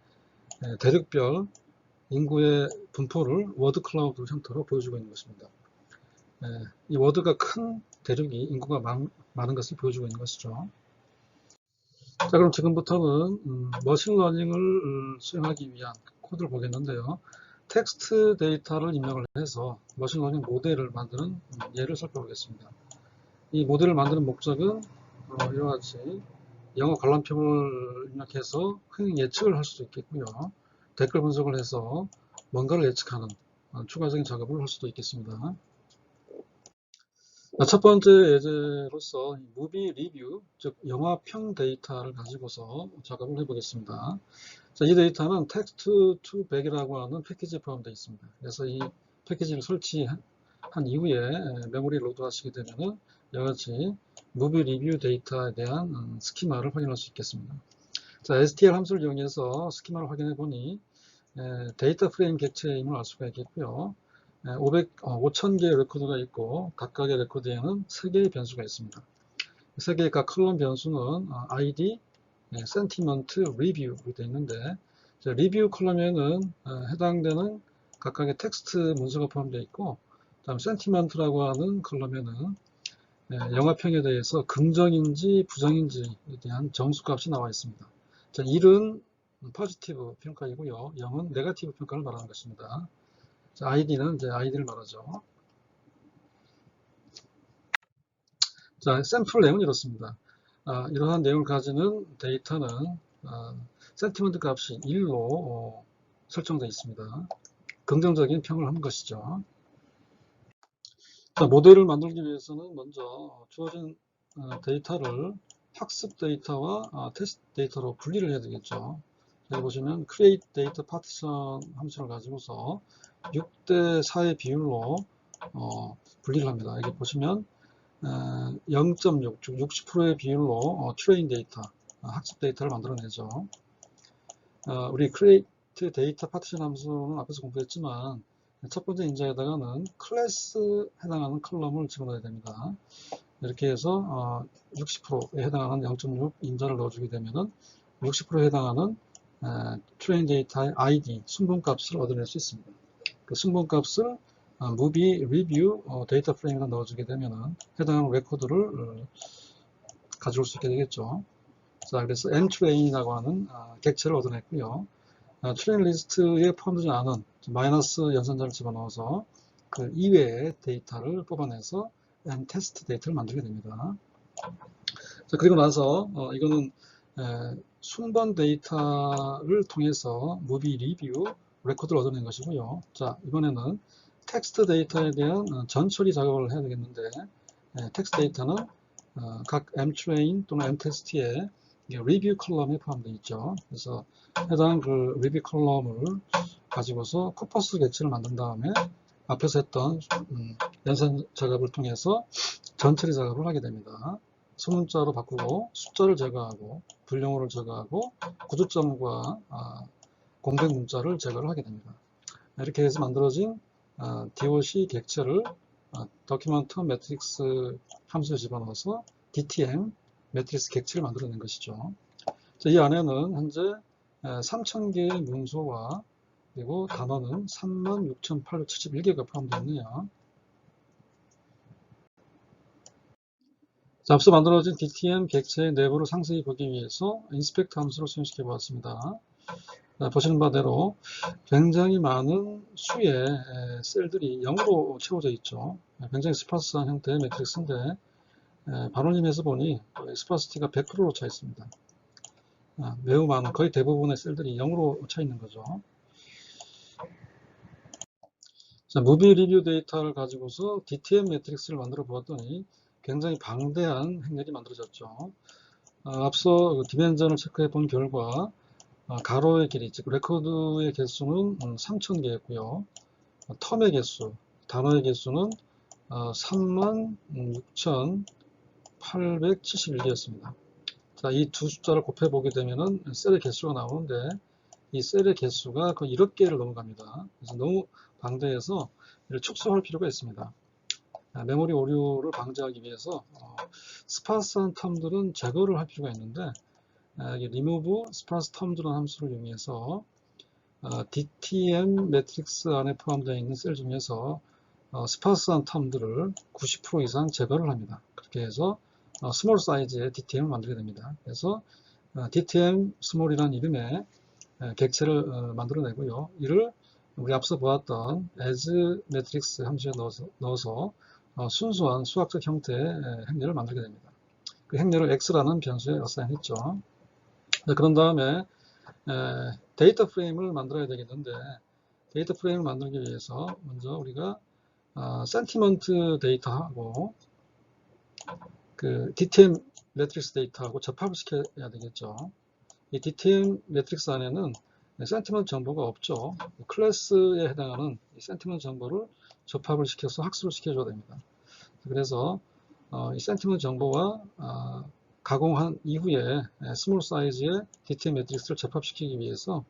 Speaker 1: 대륙별 인구의 분포를 워드 클라우드 형태로 보여주고 있는 것입니다. 이 워드가 큰 대륙이 인구가 많은 것을 보여주고 있는 것이죠. 자, 그럼 지금부터는 머신러닝을 수행하기 위한 코드를 보겠는데요. 텍스트 데이터를 입력을 해서 머신러닝 모델을 만드는 예를 살펴보겠습니다. 이 모델을 만드는 목적은 이와 같이 영어 관람표를 입력해서 흥행 예측을 할 수도 있겠고요. 댓글 분석을 해서 뭔가를 예측하는 추가적인 작업을 할 수도 있겠습니다. 첫 번째 예제로서 무비 리뷰, 즉 영화평 데이터를 가지고서 작업을 해보겠습니다. 자, 이 데이터는 텍스트 투 백이라고 하는 패키지에 포함되어 있습니다. 그래서 이 패키지를 설치한 이후에 메모리 로드 하시게 되면은 이와 같이 무비 리뷰 데이터에 대한 스키마를 확인할 수 있겠습니다. 자, str 함수를 이용해서 스키마를 확인해 보니 데이터 프레임 객체임을 알 수가 있겠고요. 5000개의 레코드가 있고 각각의 레코드에는 3개의 변수가 있습니다. 3개의 각 컬럼 변수는 ID, 센티먼트, 리뷰로 되어 있는데 리뷰 컬럼에는 해당되는 각각의 텍스트 문서가 포함되어 있고 다음 센티먼트라고 하는 컬럼에는 영화평에 대해서 긍정인지 부정인지에 대한 정수값이 나와 있습니다. 자, 1은 포지티브 평가이고요. 0은 네거티브 평가를 말하는 것입니다. 자, ID는 이제 ID를 말하죠. 자, 샘플 내용은 이렇습니다. 이러한 내용을 가지는 데이터는 센티먼트 값이 1로 설정되어 있습니다. 긍정적인 평을 한 것이죠. 자, 모델을 만들기 위해서는 먼저 주어진 데이터를 학습 데이터와 테스트 데이터로 분리를 해야 되겠죠. 여기 보시면 create data partition 함수를 가지고서 6대4의 비율로 분리를 합니다. 여기 보시면 0.6, 즉 60%의 비율로 트레인 데이터, 학습 데이터를 만들어내죠. 우리 create data partition 함수는 앞에서 공부했지만 첫 번째 인자에다가는 클래스 해당하는 컬럼을 집어넣어야 됩니다. 이렇게 해서 60%에 해당하는 0.6 인자를 넣어주게 되면은 60%에 해당하는 트레인 데이터의 ID, 순번값을 얻어낼 수 있습니다. 그 순번값을 무비 리뷰 데이터 프레임에다 넣어주게 되면은 해당하는 레코드를 가져올 수 있게 되겠죠. 자, 그래서 ntrain이라고 하는 객체를 얻어냈고요. 트레이닝 리스트에 포함되지 않은 마이너스 연산자를 집어넣어서 그 이외의 데이터를 뽑아내서 mTest 데이터를 만들게 됩니다. 자, 그리고 나서 이거는 순번 데이터를 통해서 무비 리뷰 레코드를 얻어낸 것이고요. 자, 이번에는 텍스트 데이터에 대한 전처리 작업을 해야 되겠는데 텍스트 데이터는 각 mtrain 또는 mtest에 리뷰 컬럼에 포함되어 있죠. 그래서 해당 그 리뷰 컬럼을 가지고서 코퍼스 객체를 만든 다음에 앞에서 했던 연산 작업을 통해서 전처리 작업을 하게 됩니다. 소문자로 바꾸고 숫자를 제거하고 분량어를 제거하고 구두점과 공백 문자를 제거를 하게 됩니다. 이렇게 해서 만들어진 DOC 객체를 도큐먼트 매트릭스 함수에 집어넣어서 DTM 매트릭스 객체를 만들어낸 것이죠. 자, 이 안에는 현재 3000개의 문서와 그리고 단어는 36,871개가 포함되어 있네요. 자, 앞서 만들어진 DTM 객체의 내부를 상세히 보기 위해서 인스펙트 함수를 수행시켜 보았습니다. 보시는 바대로 굉장히 많은 수의 셀들이 0으로 채워져 있죠. 굉장히 스파스한 형태의 매트릭스인데 반올림해서 보니 스파시티가 100%로 차 있습니다. 매우 많은, 거의 대부분의 셀들이 0으로 차 있는 거죠. 자, 무비 리뷰 데이터를 가지고서 DTM 매트릭스를 만들어 보았더니 굉장히 방대한 행렬이 만들어졌죠. 앞서 디멘전을 체크해 본 결과 가로의 길이, 즉 레코드의 개수는 3000개였고요. 텀의 개수, 단어의 개수는 36,871개였습니다. 자, 이 두 숫자를 곱해 보게 되면은 셀의 개수가 나오는데 이 셀의 개수가 거의 1억 개를 넘어갑니다. 그래서 너무 방대해서 이를 축소할 필요가 있습니다. 메모리 오류를 방지하기 위해서 스파스한 텀들은 제거를 할 필요가 있는데 remove sparse terms라는 함수를 이용해서 DTM 매트릭스 안에 포함되어 있는 셀 중에서 스파스한 텀들을 90% 이상 제거를 합니다. 그렇게 해서 스몰 사이즈의 DTM을 만들게 됩니다. 그래서 DTM 스몰이라는 이름의 객체를 만들어내고요. 이를 우리 앞서 보았던 as 매트릭스 함수에 넣어서 순수한 수학적 형태의 행렬을 만들게 됩니다. 그 행렬을 x라는 변수에 어사인했죠. 그런 다음에 데이터 프레임을 만들어야 되겠는데 데이터 프레임을 만들기 위해서 먼저 우리가 센티먼트 데이터하고 그 DTM 매트릭스 데이터하고 접합을 시켜야 되겠죠. 이 DTM 매트릭스 안에는 센티먼트 정보가 없죠. 클래스에 해당하는 이 센티먼트 정보를 접합을 시켜서 학습을 시켜줘야 됩니다. 그래서 이 센티먼트 정보와 가공한 이후에 스몰 사이즈의 DTM 매트릭스를 접합시키기 위해서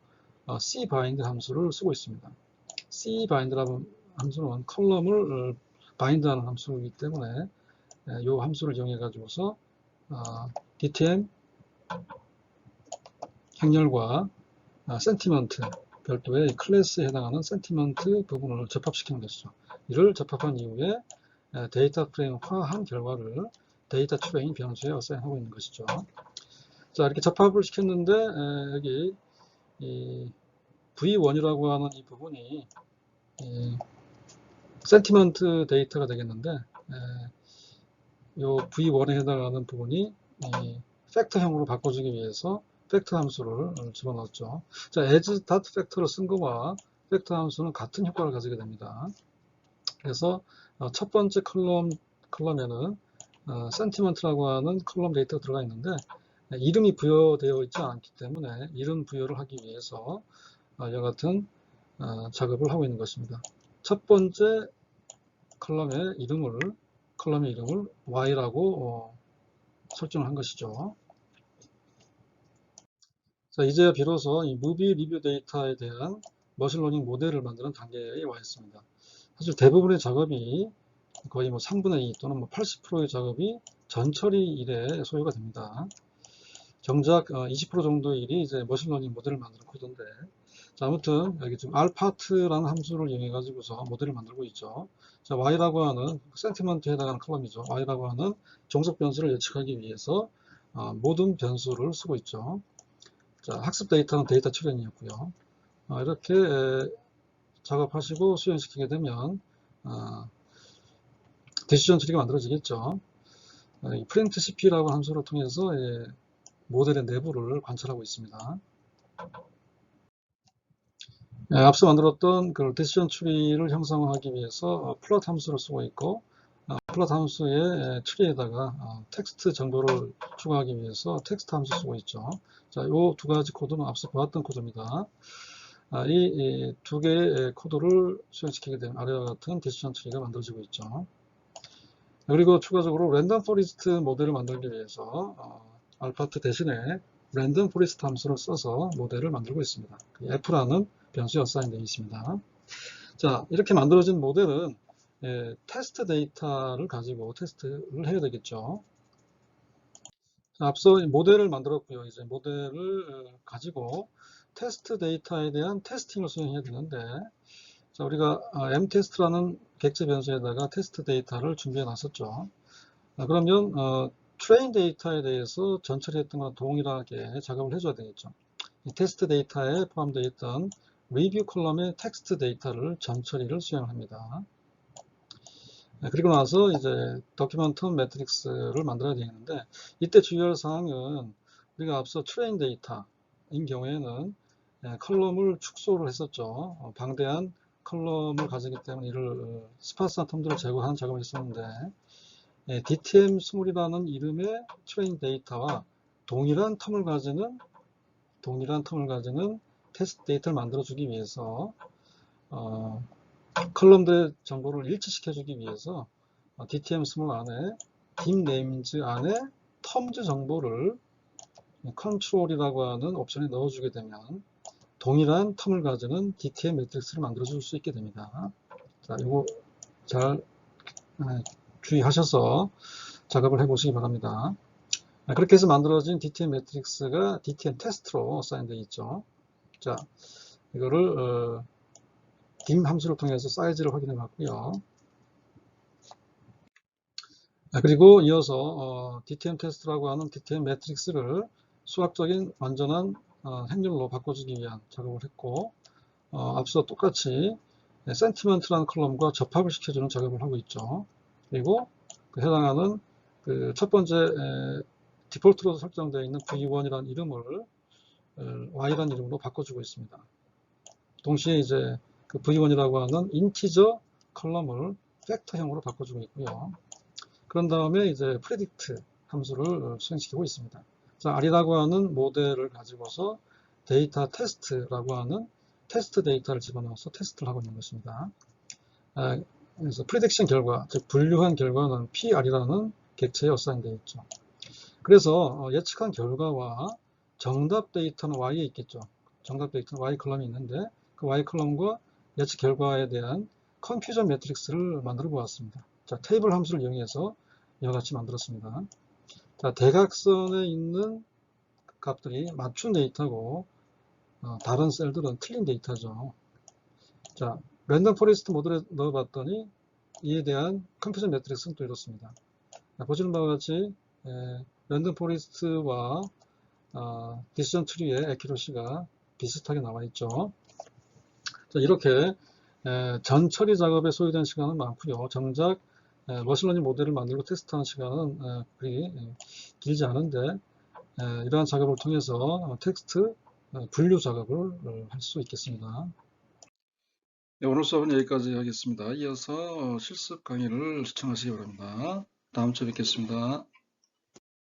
Speaker 1: cbind 함수를 쓰고 있습니다. cbind라는 함수는 컬럼을 바인드하는 함수이기 때문에 이 함수를 이용해 가지고서 DTM 행렬과 센티먼트 별도의 클래스에 해당하는 센티먼트 부분을 접합시키는 것이죠. 이를 접합한 이후에 데이터 프레임화한 결과를 데이터 트레인 변수에 어사인하고 있는 것이죠. 자, 이렇게 접합을 시켰는데 여기 이 V1이라고 하는 이 부분이 센티먼트 데이터가 되겠는데 이 V1에 해당하는 부분이 팩터형으로 바꿔주기 위해서 팩터 함수를 집어넣었죠. 자, as dot 팩터를 쓴 거와 팩터 함수는 같은 효과를 가지게 됩니다. 그래서 첫 번째 컬럼에는 센티먼트라고 하는 컬럼 데이터가 들어가 있는데 이름이 부여되어 있지 않기 때문에 이름 부여를 하기 위해서 이와 같은 작업을 하고 있는 것입니다. 첫 번째 컬럼의 이름을 Y라고 설정을 한 것이죠. 자, 이제 비로소 이 무비 리뷰 데이터에 대한 머신러닝 모델을 만드는 단계에 와 있습니다. 사실 대부분의 작업이 거의 3분의 2 또는 80%의 작업이 전처리 일에 소요가 됩니다. 정작 20% 정도의 일이 이제 머신러닝 모델을 만드는 코드인데, 자, 아무튼 여기 지금 alpart라는 함수를 이용해 가지고서 모델을 만들고 있죠. 자, y라고 하는 센티먼트에 해당하는 컬럼이죠. y라고 하는 종속 변수를 예측하기 위해서 모든 변수를 쓰고 있죠. 자, 학습 데이터는 데이터 출연이었고요. 이렇게 작업하시고 수행시키게 되면 디시전 트리가 만들어지겠죠. 이 프린트 cp라고 함수를 통해서 모델의 내부를 관찰하고 있습니다. 앞서 만들었던 그 디시전 트리를 형성하기 위해서 플롯 함수를 쓰고 있고, 플롯 함수의 트리에다가 텍스트 정보를 추가하기 위해서 텍스트 함수 쓰고 있죠. 자, 이 두 가지 코드는 앞서 보았던 코드입니다. 이 두 개의 코드를 수행시키게 되면 아래와 같은 디시전 트리가 만들어지고 있죠. 그리고 추가적으로 랜덤 포리스트 모델을 만들기 위해서 알파트 대신에 랜덤 포리스트 함수를 써서 모델을 만들고 있습니다. F라는 변수에 어사인되어 있습니다. 자, 이렇게 만들어진 모델은 테스트 데이터를 가지고 테스트를 해야 되겠죠. 자, 앞서 모델을 만들었고요. 이제 모델을 가지고 테스트 데이터에 대한 테스팅을 수행해야 되는데, 자, 우리가 mTest라는 객체 변수에다가 테스트 데이터를 준비해 놨었죠. 그러면 트레인 데이터에 대해서 전처리했던 것과 동일하게 작업을 해줘야 되겠죠. 이 테스트 데이터에 포함되어 있던 리뷰 컬럼의 텍스트 데이터를 전처리를 수행합니다. 그리고 나서 이제 도큐먼트 매트릭스를 만들어야 되는데, 이때 주의할 사항은 우리가 앞서 트레인 데이터인 경우에는 컬럼을 축소를 했었죠. 방대한 컬럼을 가지기 때문에 이를 스파스한 텀들을 제거하는 작업을 했었는데, DTM20이라는 이름의 트레인 데이터와 동일한 텀을 가지는 테스트 데이터를 만들어주기 위해서 컬럼들의 정보를 일치시켜주기 위해서 DTM20 안에 딥네임즈 안에 텀즈 정보를 컨트롤이라고 하는 옵션에 넣어주게 되면 동일한 텀을 가지는 DTM 매트릭스를 만들어줄 수 있게 됩니다. 자, 이거 잘 주의하셔서 작업을 해보시기 바랍니다. 그렇게 해서 만들어진 DTM 매트릭스가 DTM 테스트로 사인되어 있죠. 자, 이거를 dim 함수를 통해서 사이즈를 확인해 봤고요. 그리고 이어서 DTM 테스트라고 하는 DTM 매트릭스를 수학적인 완전한 행렬로 바꿔주기 위한 작업을 했고, 앞서 똑같이 센티먼트라는 컬럼과 접합을 시켜주는 작업을 하고 있죠. 그리고 그 해당하는 그 첫 번째 디폴트로 설정되어 있는 v1이라는 이름을 y라는 이름으로 바꿔주고 있습니다. 동시에 이제 그 v1이라고 하는 인티저 컬럼을 팩터형으로 바꿔주고 있고요. 그런 다음에 이제 predict 함수를 수행시키고 있습니다. 자, R이라고 하는 모델을 가지고서 데이터 테스트라고 하는 테스트 데이터를 집어넣어서 테스트를 하고 있는 것입니다. 그래서 prediction 결과, 즉 분류한 결과는 PR이라는 객체에 어사인되어 있죠. 그래서 예측한 결과와 정답 데이터는 Y에 있겠죠. 정답 데이터는 Y 컬럼이 있는데 그 Y 컬럼과 예측 결과에 대한 컨퓨전 매트릭스를 만들어 보았습니다. 자, 테이블 함수를 이용해서 이와 같이 만들었습니다. 자, 대각선에 있는 값들이 맞춘 데이터고 다른 셀들은 틀린 데이터죠. 자, 랜덤 포레스트 모델에 넣어봤더니 이에 대한 컨퓨전 매트릭스는 또 이렇습니다. 자, 보시는 바와 같이 랜덤 포레스트와 디시전 트리의 애큐러시가 비슷하게 나와 있죠. 자, 이렇게 전 처리 작업에 소요된 시간은 많고요. 정작 머신러닝 모델을 만들고 테스트하는 시간은 그리 길지 않은데 이러한 작업을 통해서 텍스트 분류 작업을 할 수 있겠습니다. 네, 오늘 수업은 여기까지 하겠습니다. 이어서 실습 강의를 시청하시기 바랍니다. 다음 주에 뵙겠습니다.